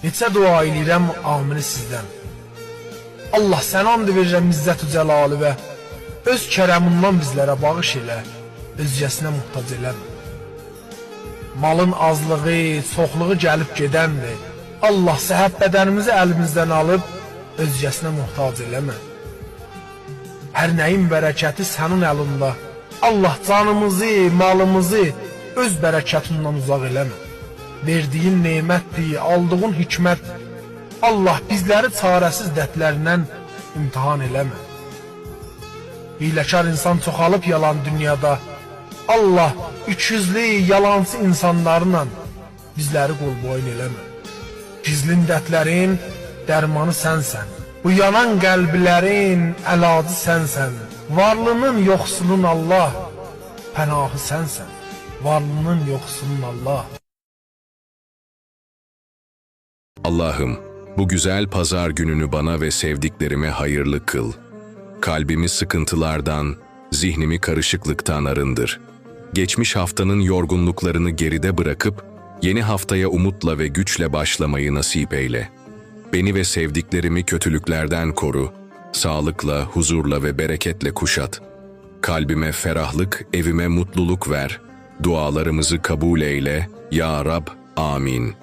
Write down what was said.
Neçə dua edirəm amini sizdən. Allah sən and verirəm izzət-ü cəlalı və öz kərəmindən bizlərə bağış elə, özgəsinə muhtac eləmə. Malın azlığı, çoxluğu gəlib gedəndir. Allah səhət bədənimizi əlimizdən alıb, özgəsinə muhtac eləmə. Hər nəyin bərəkəti sənin əlində. Allah canımızı, malımızı öz bərəkətindən uzaq eləmə. Verdiyin nemətdir, aldığın hikmət. Allah bizləri çarəsiz dərdlərindən imtihan eləmə. Hiləkar insan çoxalıb yalan dünyada. Allah ikiyüzlü, yalancı insanlarla bizləri qol boyun eləmə. Gizlin dərdlərin dərmanı sənsən. Bu yanan qəlblərin əlacı sənsən. Varlının yoxsulun Allah, pənahı sənsən. Varlının yoxsulun Allah. Allah'ım, bu güzel pazar gününü bana ve sevdiklerime hayırlı kıl. Kalbimi sıkıntılardan, zihnimi karışıklıktan arındır. Geçmiş haftanın yorgunluklarını geride bırakıp, yeni haftaya umutla ve güçle başlamayı nasip eyle. Beni ve sevdiklerimi kötülüklerden koru, sağlıkla, huzurla ve bereketle kuşat. Kalbime ferahlık, evime mutluluk ver. Dualarımızı kabul eyle, Ya Rab, amin.